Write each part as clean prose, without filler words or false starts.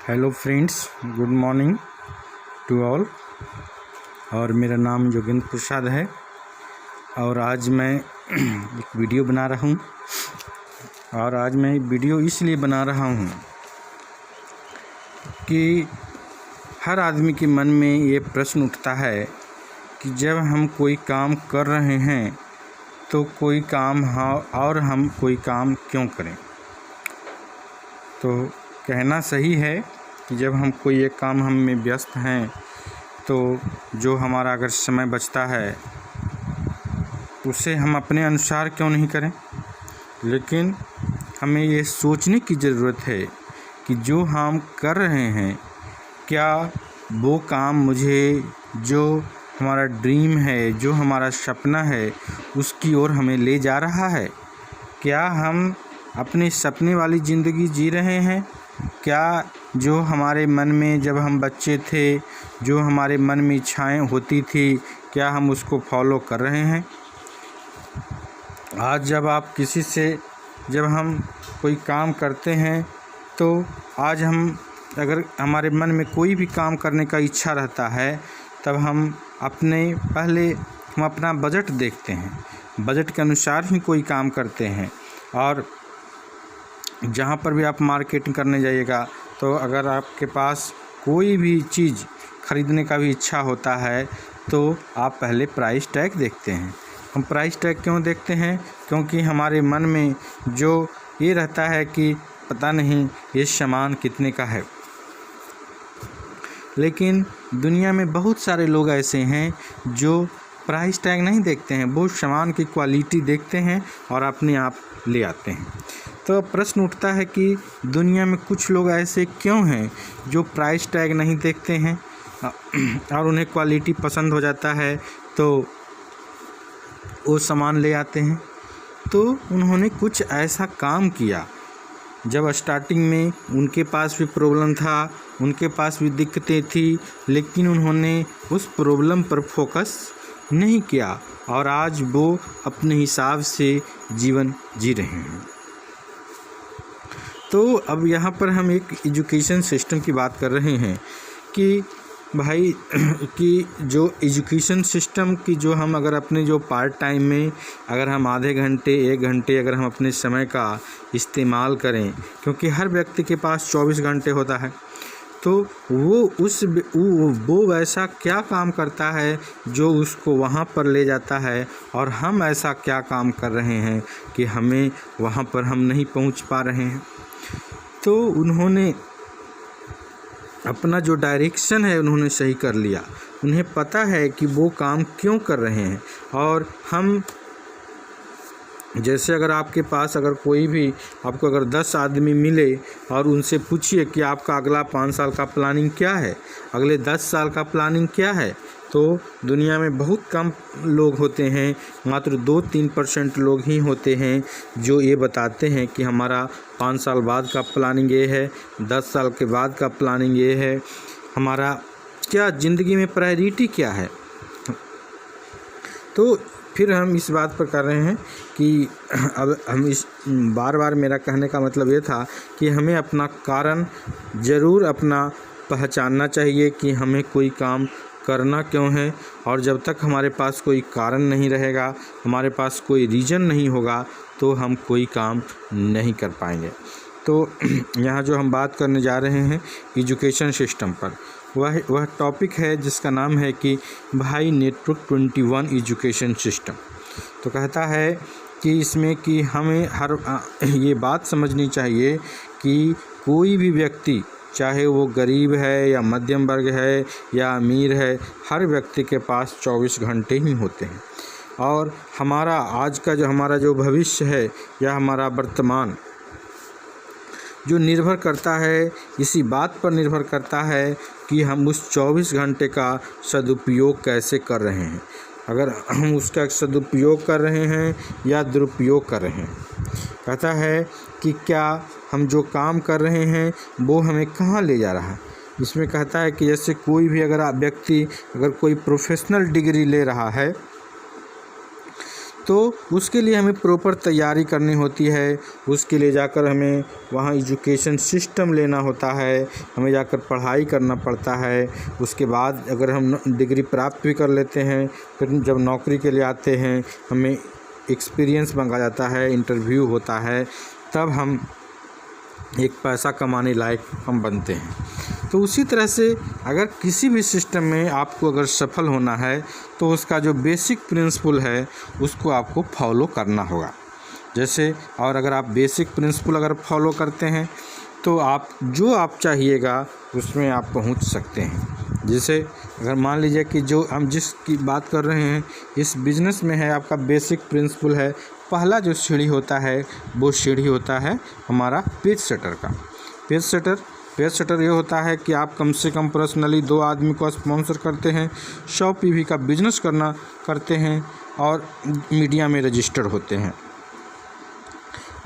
Hello friends, good morning to all. और मेरा नाम योगेंद्र प्रसाद है और आज मैं एक वीडियो बना रहा हूँ। और आज मैं वीडियो इसलिए बना रहा हूँ कि हर आदमी के मन में ये प्रश्न उठता है कि जब हम कोई काम कर रहे हैं तो कोई काम और हम कोई काम क्यों करें। तो कहना सही है कि जब हम कोई एक काम हम में व्यस्त हैं तो जो हमारा अगर समय बचता है उसे हम अपने अनुसार क्यों नहीं करें। लेकिन हमें ये सोचने की ज़रूरत है कि जो हम कर रहे हैं क्या वो काम मुझे जो हमारा ड्रीम है, जो हमारा सपना है, उसकी ओर हमें ले जा रहा है। क्या हम अपने सपने वाली ज़िंदगी जी रहे हैं। क्या जो हमारे मन में जब हम बच्चे थे, जो हमारे मन में इच्छाएं होती थी, क्या हम उसको फॉलो कर रहे हैं। आज जब हम कोई काम करते हैं तो आज हम अगर हमारे मन में कोई भी काम करने का इच्छा रहता है तब हम अपना बजट देखते हैं, बजट के अनुसार ही कोई काम करते हैं। और जहाँ पर भी आप मार्केटिंग करने जाइएगा तो अगर आपके पास कोई भी चीज़ खरीदने का भी इच्छा होता है तो आप पहले प्राइस टैग देखते हैं। हम प्राइस टैग क्यों देखते हैं? क्योंकि हमारे मन में जो ये रहता है कि पता नहीं ये सामान कितने का है। लेकिन दुनिया में बहुत सारे लोग ऐसे हैं जो प्राइस टैग नहीं देखते हैं, वो सामान की क्वालिटी देखते हैं और अपने आप ले आते हैं। तो प्रश्न उठता है कि दुनिया में कुछ लोग ऐसे क्यों हैं जो प्राइस टैग नहीं देखते हैं और उन्हें क्वालिटी पसंद हो जाता है तो वो सामान ले आते हैं। तो उन्होंने कुछ ऐसा काम किया जब स्टार्टिंग में उनके पास भी प्रॉब्लम था, उनके पास भी दिक्कतें थी, लेकिन उन्होंने उस प्रॉब्लम पर फोकस नहीं किया और आज वो अपने हिसाब से जीवन जी रहे हैं। तो अब यहाँ पर हम एक एजुकेशन सिस्टम की बात कर रहे हैं कि भाई कि जो एजुकेशन सिस्टम की जो हम अगर अपने जो पार्ट टाइम में अगर हम आधे घंटे 1 घंटे अगर हम अपने समय का इस्तेमाल करें, क्योंकि हर व्यक्ति के पास 24 घंटे होता है, तो वो वैसा क्या काम करता है जो उसको वहाँ पर ले जाता है और हम ऐसा क्या काम कर रहे हैं कि हमें वहाँ पर हम नहीं पहुँच पा रहे हैं। तो उन्होंने अपना जो डायरेक्शन है उन्होंने सही कर लिया। उन्हें पता है कि वो काम क्यों कर रहे हैं। और हम जैसे अगर आपके पास अगर कोई भी आपको अगर 10 आदमी मिले और उनसे पूछिए कि आपका अगला 5 साल का प्लानिंग क्या है, अगले 10 साल का प्लानिंग क्या है, तो दुनिया में बहुत कम लोग होते हैं, मात्र 2-3% लोग ही होते हैं जो ये बताते हैं कि हमारा 5 साल बाद का प्लानिंग ये है, 10 साल के बाद का प्लानिंग ये है, हमारा क्या ज़िंदगी में प्रायोरिटी क्या है। तो फिर हम इस बात पर कर रहे हैं कि अब हम इस बार मेरा कहने का मतलब ये था कि हमें अपना कारण ज़रूर अपना पहचानना चाहिए कि हमें कोई काम करना क्यों है। और जब तक हमारे पास कोई कारण नहीं रहेगा, हमारे पास कोई रीज़न नहीं होगा, तो हम कोई काम नहीं कर पाएंगे। तो यहाँ जो हम बात करने जा रहे हैं एजुकेशन सिस्टम पर, वह टॉपिक है जिसका नाम है कि भाई नेटवर्क 21 एजुकेशन सिस्टम। तो कहता है कि इसमें कि हमें ये बात समझनी चाहिए कि कोई भी व्यक्ति, चाहे वो गरीब है या मध्यम वर्ग है या अमीर है, हर व्यक्ति के पास 24 घंटे ही होते हैं। और हमारा आज का हमारा जो भविष्य है या हमारा वर्तमान जो निर्भर करता है, इसी बात पर निर्भर करता है कि हम उस 24 घंटे का सदुपयोग कैसे कर रहे हैं। अगर हम उसका सदुपयोग कर रहे हैं या दुरुपयोग कर रहे हैं। कहता है कि क्या हम जो काम कर रहे हैं वो हमें कहाँ ले जा रहा है। इसमें कहता है कि जैसे कोई भी अगर व्यक्ति अगर कोई प्रोफेशनल डिग्री ले रहा है तो उसके लिए हमें प्रॉपर तैयारी करनी होती है। उसके लिए जाकर हमें वहाँ एजुकेशन सिस्टम लेना होता है, हमें जाकर पढ़ाई करना पड़ता है। उसके बाद अगर हम डिग्री प्राप्त भी कर लेते हैं, फिर जब नौकरी के लिए आते हैं हमें एक्सपीरियंस मांगा जाता है, इंटरव्यू होता है, तब हम एक पैसा कमाने लायक हम बनते हैं। तो उसी तरह से अगर किसी भी सिस्टम में आपको अगर सफल होना है तो उसका जो बेसिक प्रिंसिपल है उसको आपको फॉलो करना होगा। जैसे और अगर आप बेसिक प्रिंसिपल अगर फॉलो करते हैं तो आप जो आप चाहिएगा उसमें आप पहुंच सकते हैं। जैसे अगर मान लीजिए कि जो हम जिसकी बात कर रहे हैं इस बिज़नेस में है, आपका बेसिक प्रिंसिपल है, पहला जो सीढ़ी होता है वो सीढ़ी होता है हमारा पेज सेटर का। पेज सेटर ये होता है कि आप कम से कम पर्सनली 2 आदमी को स्पॉन्सर करते हैं, 100 पीवी का बिजनेस करते हैं और मीडिया में रजिस्टर्ड होते हैं।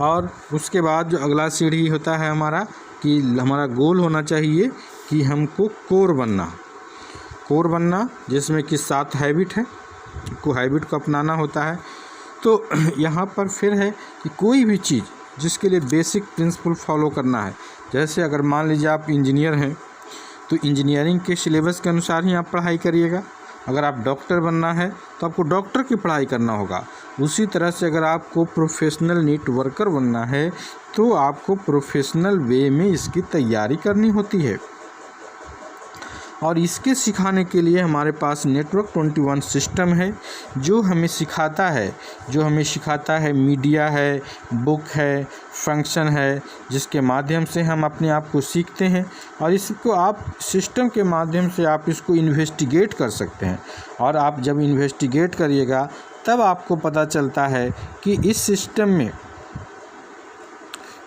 और उसके बाद जो अगला सीढ़ी होता है हमारा कि हमारा गोल होना चाहिए कि हमको कोर बनना जिसमें कि 7 हैबिट है, हैबिट को अपनाना होता है। तो यहाँ पर फिर है कि कोई भी चीज़ जिसके लिए बेसिक प्रिंसिपल फॉलो करना है, जैसे अगर मान लीजिए आप इंजीनियर हैं तो इंजीनियरिंग के सिलेबस के अनुसार ही आप पढ़ाई करिएगा। अगर आप डॉक्टर बनना है तो आपको डॉक्टर की पढ़ाई करना होगा। उसी तरह से अगर आपको प्रोफेशनल नेटवर्कर बनना है तो आपको प्रोफेशनल वे में इसकी तैयारी करनी होती है। और इसके सिखाने के लिए हमारे पास नेटवर्क 21 सिस्टम है जो हमें सिखाता है मीडिया है, बुक है, फंक्शन है, जिसके माध्यम से हम अपने आप को सीखते हैं। और इसको आप सिस्टम के माध्यम से आप इसको इन्वेस्टिगेट कर सकते हैं। और आप जब इन्वेस्टिगेट करिएगा तब आपको पता चलता है कि इस सिस्टम में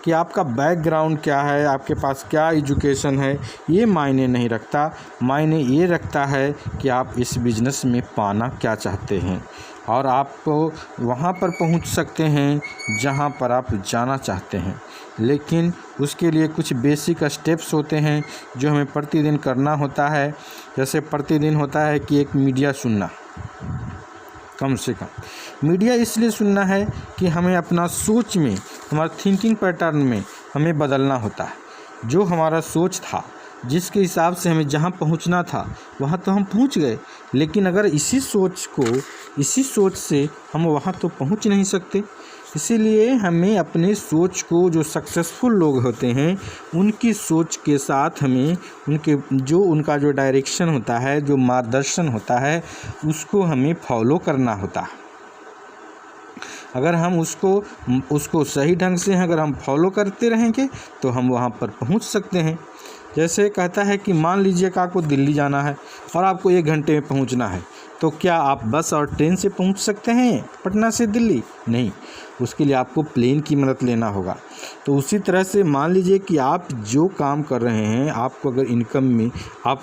कि आपका बैकग्राउंड क्या है, आपके पास क्या एजुकेशन है, ये मायने नहीं रखता। मायने ये रखता है कि आप इस बिज़नेस में पाना क्या चाहते हैं। और आपको वहाँ पर पहुँच सकते हैं जहाँ पर आप जाना चाहते हैं, लेकिन उसके लिए कुछ बेसिक स्टेप्स होते हैं जो हमें प्रतिदिन करना होता है। जैसे प्रतिदिन होता है कि एक मीडिया सुनना, कम से कम मीडिया इसलिए सुनना है कि हमें अपना सोच में, हमारा थिंकिंग पैटर्न में हमें बदलना होता है। जो हमारा सोच था, जिसके हिसाब से हमें जहाँ पहुँचना था वहाँ तो हम पहुँच गए, लेकिन अगर इसी सोच से हम वहाँ तो पहुँच नहीं सकते। इसीलिए हमें अपने सोच को, जो सक्सेसफुल लोग होते हैं उनकी सोच के साथ हमें उनका जो डायरेक्शन होता है, जो मार्गदर्शन होता है, उसको हमें फॉलो करना होता है। अगर हम उसको सही ढंग से अगर हम फॉलो करते रहेंगे तो हम वहाँ पर पहुँच सकते हैं। जैसे कहता है कि मान लीजिए कि आपको दिल्ली जाना है और आपको 1 घंटे में पहुँचना है, तो क्या आप बस और ट्रेन से पहुँच सकते हैं पटना से दिल्ली? नहीं, उसके लिए आपको प्लेन की मदद लेना होगा। तो उसी तरह से मान लीजिए कि आप जो काम कर रहे हैं, आपको अगर इनकम में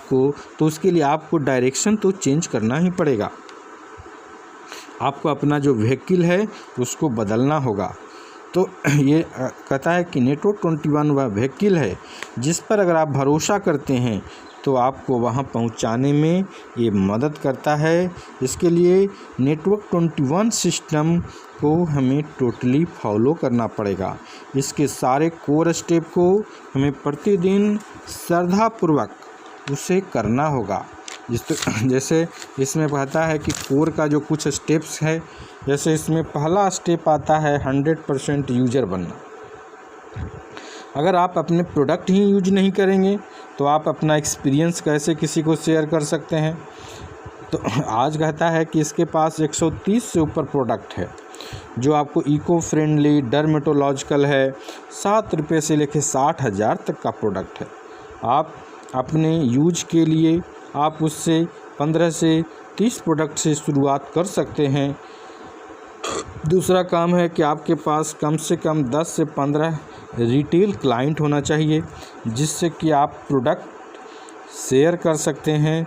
तो उसके लिए आपको डायरेक्शन तो चेंज करना ही पड़ेगा। आपको अपना जो व्हीकल है उसको बदलना होगा। तो ये कहता है कि नेटवर्क 21 वह व्हीकल है जिस पर अगर आप भरोसा करते हैं तो आपको वहाँ पहुँचाने में ये मदद करता है। इसके लिए नेटवर्क 21 सिस्टम को हमें टोटली फॉलो करना पड़ेगा। इसके सारे कोर स्टेप को हमें प्रतिदिन श्रद्धापूर्वक उसे करना होगा। जैसे इसमें कहता है कि कोर का जो कुछ स्टेप्स है, जैसे इसमें पहला स्टेप आता है 100% यूजर बनना। अगर आप अपने प्रोडक्ट ही यूज नहीं करेंगे तो आप अपना एक्सपीरियंस कैसे किसी को शेयर कर सकते हैं? तो आज कहता है कि इसके पास 130 से ऊपर प्रोडक्ट है जो आपको इको फ्रेंडली, डर्मेटोलॉजिकल है। 7 रुपये से लेकर 60,000 तक का प्रोडक्ट है। आप अपने यूज के लिए आप उससे 15 से 30 प्रोडक्ट से शुरुआत कर सकते हैं। दूसरा काम है कि आपके पास कम से कम 10 से 15 रिटेल क्लाइंट होना चाहिए जिससे कि आप प्रोडक्ट शेयर कर सकते हैं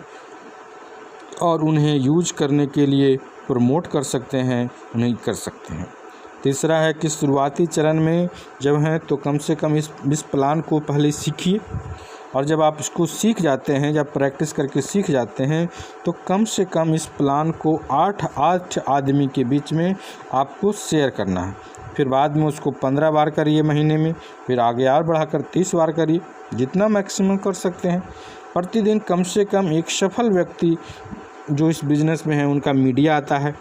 और उन्हें यूज करने के लिए प्रमोट कर सकते हैं, उन्हें कर सकते हैं। तीसरा है कि शुरुआती चरण में जब हैं तो कम से कम इस प्लान को पहले सीखिए और जब आप इसको सीख जाते हैं, जब प्रैक्टिस करके सीख जाते हैं, तो कम से कम इस प्लान को 8 आदमी के बीच में आपको शेयर करना है। फिर बाद में उसको 15 बार करिए महीने में, फिर आगे और बढ़ाकर 30 बार करिए, जितना मैक्सिमम कर सकते हैं। प्रतिदिन कम से कम एक सफल व्यक्ति जो इस बिज़नेस में है, उनका मीडिया आता है,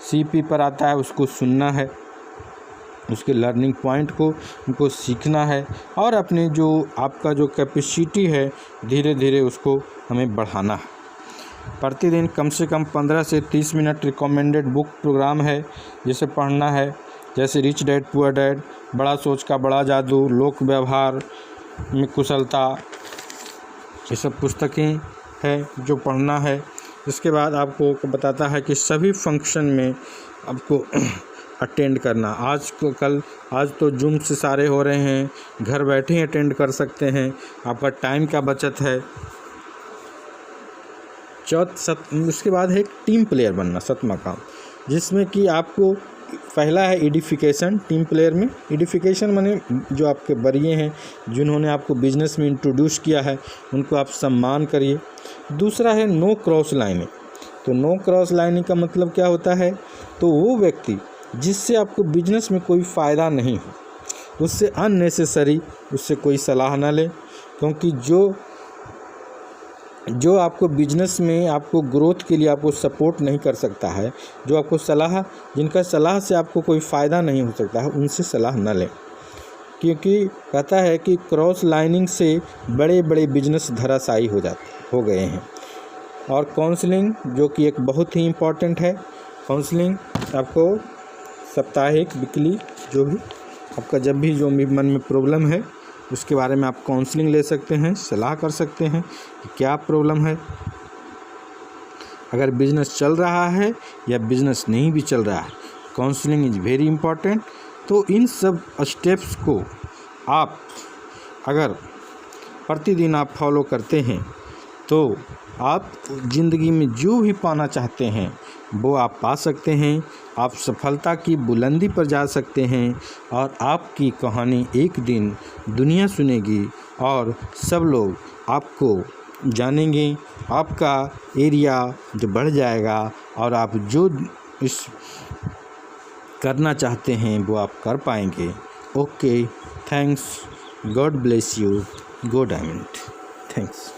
CP पर आता है, उसको सुनना है, उसके लर्निंग पॉइंट को उनको सीखना है और अपने जो आपका जो कैपेसिटी है धीरे धीरे उसको हमें बढ़ाना है। प्रतिदिन कम से कम 15 से 30 मिनट रिकमेंडेड बुक प्रोग्राम है जिसे पढ़ना है, जैसे रिच डैड पुअर डैड, बड़ा सोच का बड़ा जादू, लोक व्यवहार में कुशलता, ये सब पुस्तकें हैं जो पढ़ना है। इसके बाद आपको बताता है कि सभी फंक्शन में आपको अटेंड करना। आज तो जूम से सारे हो रहे हैं, घर बैठे ही अटेंड कर सकते हैं, आपका टाइम का बचत है। उसके बाद है एक टीम प्लेयर बनना, 7वां काम, जिसमें कि आपको पहला है एडिफिकेशन। टीम प्लेयर में एडिफिकेशन माने जो आपके बड़े हैं, जिन्होंने आपको बिजनेस में इंट्रोड्यूस किया है, उनको आप सम्मान करिए। दूसरा है नो क्रॉस लाइनिंग। तो नो क्रॉस लाइनिंग का मतलब क्या होता है? तो वो व्यक्ति जिससे आपको बिजनेस में कोई फ़ायदा नहीं हो, उससे अननेसेसरी उससे कोई सलाह ना लें, क्योंकि जो आपको बिजनेस में आपको ग्रोथ के लिए आपको सपोर्ट नहीं कर सकता है, जो आपको जिनका सलाह से आपको कोई फ़ायदा नहीं हो सकता है, उनसे सलाह न लें। क्योंकि कहता है कि क्रॉस लाइनिंग से बड़े बड़े बिजनेस धराशायी हो गए हैं। और काउंसलिंग जो कि एक बहुत ही इम्पॉर्टेंट है। काउंसलिंग आपको साप्ताहिक, वीकली, जो भी आपका जब भी मन में प्रॉब्लम है उसके बारे में आप काउंसलिंग ले सकते हैं, सलाह कर सकते हैं कि क्या प्रॉब्लम है। अगर बिज़नेस चल रहा है या बिज़नेस नहीं भी चल रहा है, काउंसलिंग इज़ वेरी इम्पॉर्टेंट। तो इन सब स्टेप्स को आप अगर प्रतिदिन आप फॉलो करते हैं तो आप ज़िंदगी में जो भी पाना चाहते हैं वो आप पा सकते हैं। आप सफलता की बुलंदी पर जा सकते हैं और आपकी कहानी एक दिन दुनिया सुनेगी और सब लोग आपको जानेंगे। आपका एरिया जो बढ़ जाएगा और आप जो इस करना चाहते हैं वो आप कर पाएंगे। Okay, thanks, God bless you, go diamond, thanks.